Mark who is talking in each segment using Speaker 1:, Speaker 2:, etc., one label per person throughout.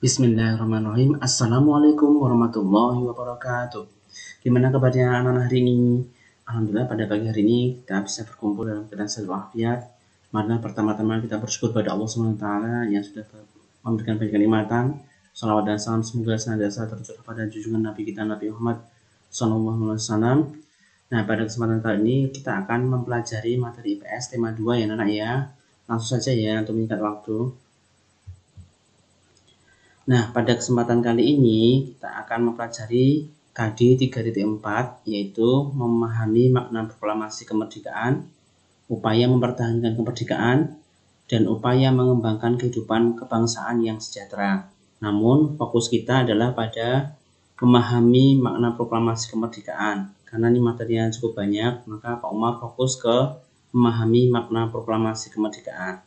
Speaker 1: Bismillahirrahmanirrahim. Assalamualaikum warahmatullahi wabarakatuh. Gimana kabarnya anak-anak hari ini? Alhamdulillah pada pagi hari ini kita bisa berkumpul dalam keadaan sehat walafiat. Marilah pertama-tama kita bersyukur pada Allah SWT yang sudah memberikan banyak kenikmatan. Salawat dan salam semoga senantiasa tercurah pada junjungan Nabi kita Nabi Muhammad SAW. Nah, pada kesempatan kali ini kita akan mempelajari materi IPS tema 2 ya anak ya. Langsung saja ya untuk meningkat waktu. Nah, pada kesempatan kali ini kita akan mempelajari KD 3.4 yaitu memahami makna proklamasi kemerdekaan, upaya mempertahankan kemerdekaan, dan upaya mengembangkan kehidupan kebangsaan yang sejahtera. Namun, fokus kita adalah pada memahami makna proklamasi kemerdekaan. Karena ini materinya cukup banyak, maka Pak Umar fokus ke memahami makna proklamasi kemerdekaan.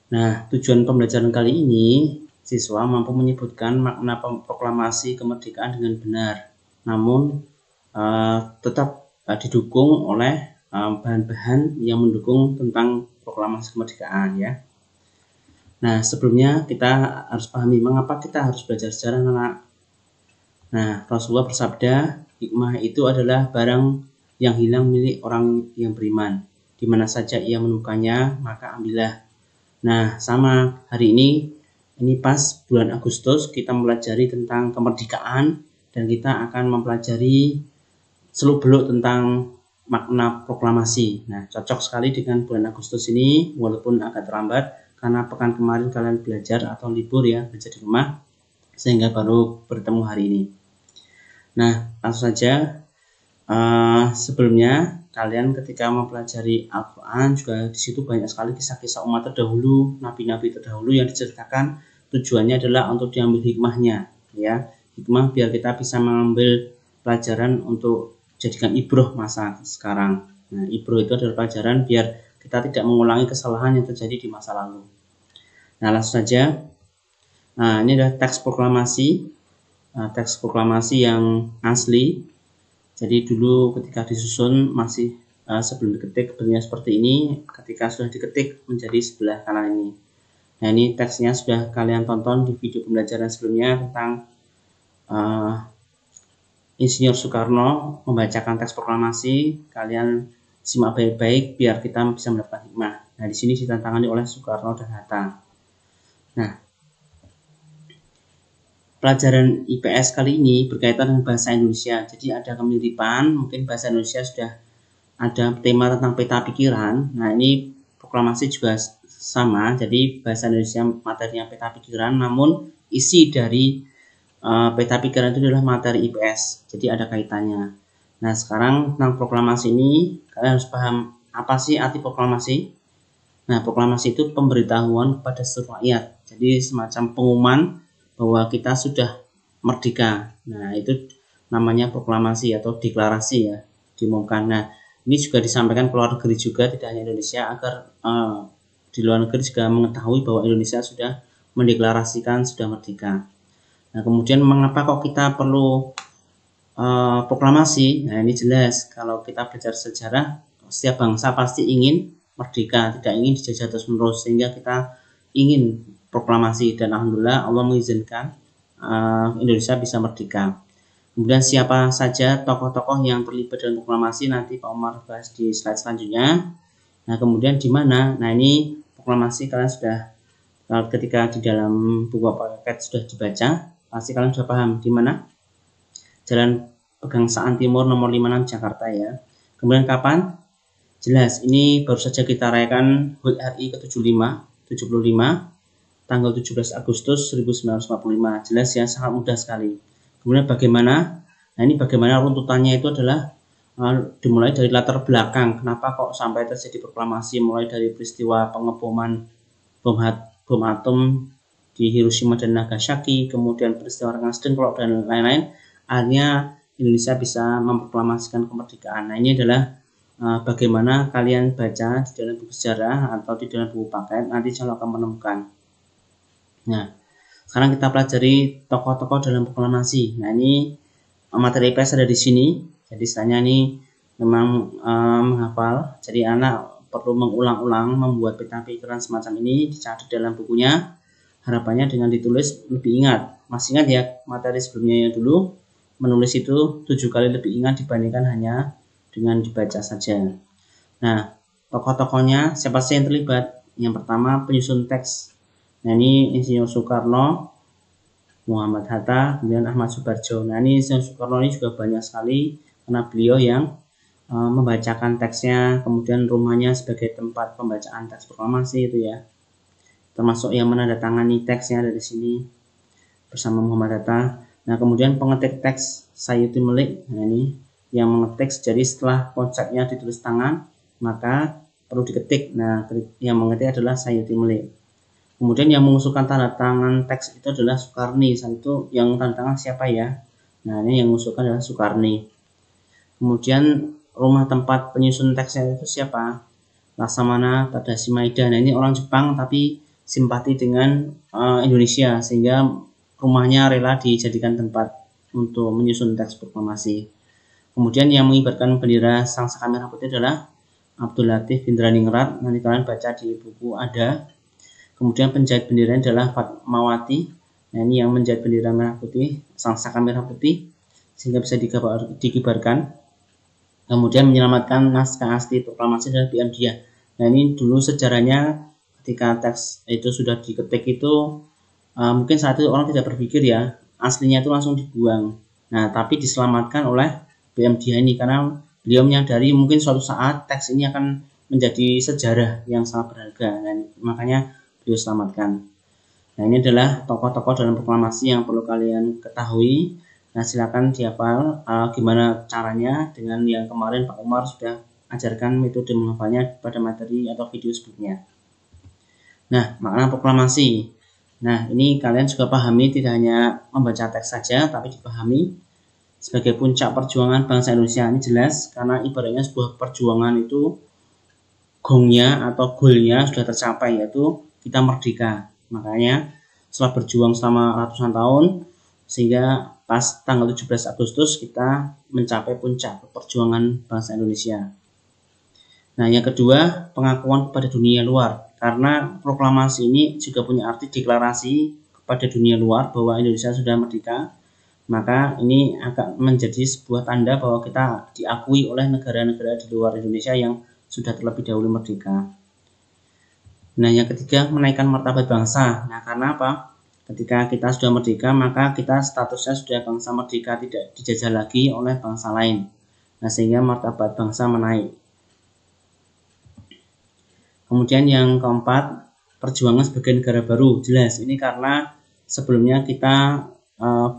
Speaker 1: Nah, tujuan pembelajaran kali ini, siswa mampu menyebutkan makna proklamasi kemerdekaan dengan benar, namun tetap didukung oleh bahan-bahan yang mendukung tentang proklamasi kemerdekaan ya. Nah, sebelumnya kita harus pahami mengapa kita harus belajar sejarah anak. Nah, Rasulullah bersabda, hikmah itu adalah barang yang hilang milik orang yang beriman. Di mana saja ia menemukannya, maka ambillah. Nah, sama hari ini pas bulan Agustus kita mempelajari tentang kemerdekaan dan kita akan mempelajari seluk-beluk tentang makna proklamasi. Nah, cocok sekali dengan bulan Agustus ini walaupun agak terlambat karena pekan kemarin kalian belajar atau libur ya, belajar di rumah sehingga baru bertemu hari ini. Nah, langsung saja sebelumnya kalian ketika mempelajari Al-Quran juga di situ banyak sekali kisah-kisah umat terdahulu, nabi-nabi terdahulu yang diceritakan. Tujuannya adalah untuk diambil hikmahnya, ya, hikmah biar kita bisa mengambil pelajaran untuk jadikan ibroh masa sekarang. Nah, ibroh itu adalah pelajaran biar kita tidak mengulangi kesalahan yang terjadi di masa lalu. Nah, langsung saja. Nah, ini adalah teks proklamasi yang asli. Jadi dulu ketika disusun masih sebelum diketik bentuknya seperti ini, ketika sudah diketik menjadi sebelah kanan ini. Nah, ini teksnya sudah kalian tonton di video pembelajaran sebelumnya tentang Insinyur Soekarno membacakan teks proklamasi. Kalian simak baik-baik biar kita bisa mendapatkan hikmah. Nah, di sini ditantangani oleh Soekarno dan Hatta. Nah, pelajaran IPS kali ini berkaitan dengan bahasa Indonesia. Jadi ada kemiripan, mungkin bahasa Indonesia sudah ada tema tentang peta pikiran. Nah, ini proklamasi juga sama. Jadi bahasa Indonesia materinya peta pikiran, namun isi dari peta pikiran itu adalah materi IPS. Jadi ada kaitannya. Nah, sekarang tentang proklamasi ini kalian harus paham apa sih arti proklamasi. Nah, proklamasi itu pemberitahuan kepada seluruh rakyat. Jadi semacam pengumuman bahwa kita sudah merdeka. Nah, itu namanya proklamasi atau deklarasi ya, diumumkan. Nah, ini juga disampaikan ke luar negeri juga, tidak hanya Indonesia, agar di luar negeri juga mengetahui bahwa Indonesia sudah mendeklarasikan sudah merdeka. Nah, kemudian mengapa kok kita perlu proklamasi? Nah, ini jelas kalau kita belajar sejarah, setiap bangsa pasti ingin merdeka, tidak ingin dijajah terus-menerus, sehingga kita ingin proklamasi dan alhamdulillah Allah mengizinkan Indonesia bisa merdeka. Kemudian siapa saja tokoh-tokoh yang terlibat dalam proklamasi nanti Pak Umar bahas di slide selanjutnya. Nah, kemudian di mana? Nah, ini proklamasi kalian sudah ketika di dalam buku paket sudah dibaca, pasti kalian sudah paham di mana? Jalan Pegangsaan Timur nomor 56 Jakarta ya. Kemudian kapan? Jelas, ini baru saja kita rayakan HUT RI ke-75 tanggal 17 Agustus 1945. Jelas ya, sangat mudah sekali. Kemudian bagaimana? Nah, ini bagaimana runtutannya itu adalah dimulai dari latar belakang. Kenapa kok sampai terjadi proklamasi, mulai dari peristiwa pengeboman bom atom di Hiroshima dan Nagasaki, kemudian peristiwa Rengas Dengklok dan lain-lain. Akhirnya Indonesia bisa memproklamasikan kemerdekaan. Nah, ini adalah bagaimana kalian baca di dalam buku sejarah atau di dalam buku paket, nanti insya Allah akan menemukan. Nah, sekarang kita pelajari tokoh-tokoh dalam proklamasi. Nah, ini materi IPS ada di sini. Jadi istilahnya ini memang menghafal. Jadi anak perlu mengulang-ulang membuat peta pikiran semacam ini, dicatat dalam bukunya. harapannya dengan ditulis lebih ingat. Masih ingat ya materi sebelumnya ya, dulu menulis itu 7 kali lebih ingat dibandingkan hanya dengan dibaca saja. Nah, tokoh-tokohnya siapa sih yang terlibat? Yang pertama penyusun teks. Nah, ini Insinyur Soekarno, Muhammad Hatta, kemudian Ahmad Subarjo. Nah, ini Insinyur Soekarno ini juga banyak sekali karena beliau yang membacakan teksnya, kemudian rumahnya sebagai tempat pembacaan teks proklamasi itu ya. Termasuk yang menandatangani teksnya dari sini bersama Muhammad Hatta. Nah, kemudian pengetik teks Sayuti Melik. Nah, ini yang mengetik, jadi setelah konsepnya ditulis tangan, maka perlu diketik. Nah, yang mengetik adalah Sayuti Melik. Kemudian yang mengusulkan tanda tangan teks itu adalah Soekarni. Saat itu yang tanda tangan siapa ya? Nah, ini yang mengusulkan adalah Soekarni. Kemudian rumah tempat penyusun teksnya itu siapa? Laksamana Tadashi Maeda. Nah, ini orang Jepang tapi simpati dengan Indonesia, sehingga rumahnya rela dijadikan tempat untuk menyusun teks proklamasi. Kemudian yang mengibarkan bendera Sang Saka Merah Putih adalah Abdul Latif Indraningrat. Nanti kalian baca di buku ada. Kemudian penjahit bendera adalah Fatmawati. Nah, ini yang menjahit bendera merah putih, Sang Saka Merah Putih, sehingga bisa dikibarkan. Kemudian menyelamatkan naskah asli proklamasi adalah B.M. Dia. Nah, ini dulu sejarahnya ketika teks itu sudah diketik itu mungkin saat itu orang tidak berpikir ya, aslinya itu langsung dibuang. Nah, tapi diselamatkan oleh B.M. Dia ini karena beliau menyadari mungkin suatu saat teks ini akan menjadi sejarah yang sangat berharga, dan makanya beliau selamatkan. Nah, ini adalah tokoh-tokoh dalam proklamasi yang perlu kalian ketahui. Nah, silakan dihafal gimana caranya dengan yang kemarin Pak Umar sudah ajarkan metode menghafalnya pada materi atau video sebelumnya. Nah, makna proklamasi. Nah, ini kalian juga pahami, tidak hanya membaca teks saja, tapi dipahami sebagai puncak perjuangan bangsa Indonesia. Ini jelas karena ibaratnya sebuah perjuangan itu gongnya atau goalnya sudah tercapai, yaitu kita merdeka. Makanya setelah berjuang selama ratusan tahun, sehingga pas tanggal 17 Agustus kita mencapai puncak perjuangan bangsa Indonesia. Nah, yang kedua, pengakuan kepada dunia luar. Karena proklamasi ini juga punya arti deklarasi kepada dunia luar bahwa Indonesia sudah merdeka, maka ini akan menjadi sebuah tanda bahwa kita diakui oleh negara-negara di luar Indonesia yang sudah terlebih dahulu merdeka. Nah, yang ketiga, menaikkan martabat bangsa. Nah, karena apa? Ketika kita sudah merdeka, maka kita statusnya sudah bangsa merdeka, tidak dijajah lagi oleh bangsa lain. Nah, sehingga martabat bangsa menaik. Kemudian yang keempat, perjuangan sebagai negara baru. Jelas, ini karena sebelumnya kita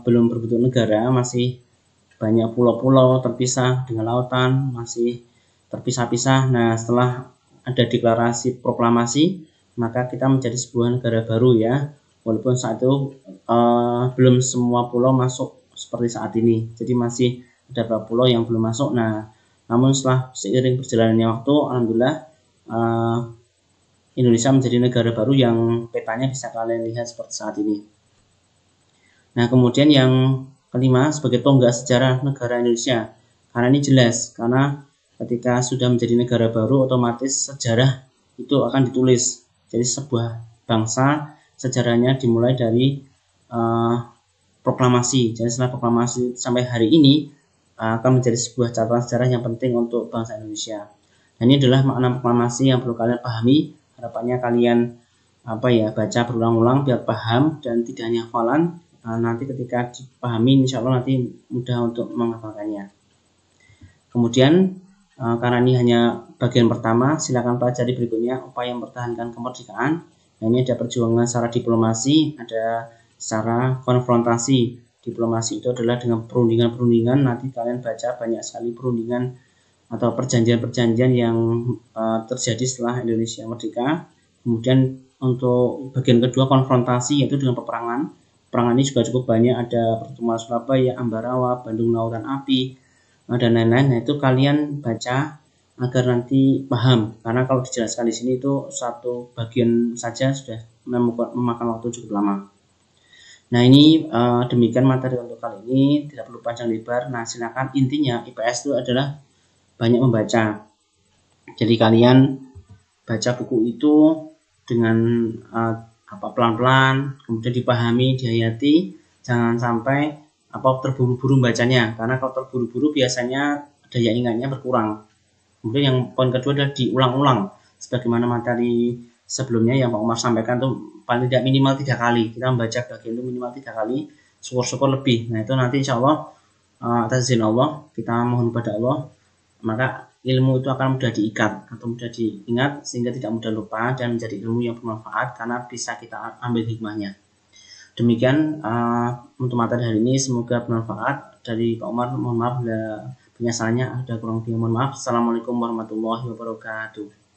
Speaker 1: belum berbentuk negara, masih banyak pulau-pulau terpisah dengan lautan, masih terpisah-pisah. Nah, setelah ada deklarasi proklamasi, maka kita menjadi sebuah negara baru ya, walaupun saat itu belum semua pulau masuk seperti saat ini, jadi masih ada beberapa pulau yang belum masuk. Nah, namun setelah seiring berjalannya waktu, alhamdulillah Indonesia menjadi negara baru yang petanya bisa kalian lihat seperti saat ini. Nah, kemudian yang kelima, sebagai tonggak sejarah negara Indonesia. Karena ini jelas, karena ketika sudah menjadi negara baru, otomatis sejarah itu akan ditulis. Jadi sebuah bangsa sejarahnya dimulai dari proklamasi. Jadi setelah proklamasi sampai hari ini akan menjadi sebuah catatan sejarah yang penting untuk bangsa Indonesia. Dan ini adalah makna proklamasi yang perlu kalian pahami. Harapannya kalian baca berulang-ulang biar paham dan tidak hanya hafalan. Nanti ketika dipahami, insya Allah nanti mudah untuk menghafalkannya. Kemudian karena ini hanya bagian pertama, silakan pelajari berikutnya upaya mempertahankan kemerdekaan. Nah, ini ada perjuangan secara diplomasi, ada secara konfrontasi. Diplomasi itu adalah dengan perundingan-perundingan. Nanti kalian baca banyak sekali perundingan atau perjanjian-perjanjian yang terjadi setelah Indonesia merdeka. Kemudian untuk bagian kedua, konfrontasi, yaitu dengan peperangan. Peperangan ini juga cukup banyak, ada pertemuan Surabaya, Ambarawa, Bandung Lautan Api, dan lain-lain. Nah, itu kalian baca agar nanti paham, karena kalau dijelaskan di sini itu satu bagian saja sudah memakan waktu cukup lama. Nah, ini demikian materi untuk kali ini, tidak perlu panjang lebar. Nah, silakan, intinya IPS itu adalah banyak membaca. Jadi kalian baca buku itu dengan pelan-pelan, kemudian dipahami, dihayati, jangan sampai terburu-buru bacanya, karena kalau terburu-buru biasanya daya ingatnya berkurang. Kemudian yang poin kedua adalah diulang-ulang, sebagaimana materi sebelumnya yang Pak Umar sampaikan tuh paling tidak minimal 3 kali, kita membaca bagian itu minimal 3 kali, syukur-syukur lebih. Nah itu nanti insya Allah atas izin Allah, kita mohon kepada Allah, maka ilmu itu akan mudah diikat atau mudah diingat sehingga tidak mudah lupa dan menjadi ilmu yang bermanfaat karena bisa kita ambil hikmahnya. Demikian untuk materi hari ini, semoga bermanfaat. Dari Pak Umar, mohon maaf bila penyasalahnya ada kurang lebih, mohon maaf. Assalamualaikum warahmatullahi wabarakatuh.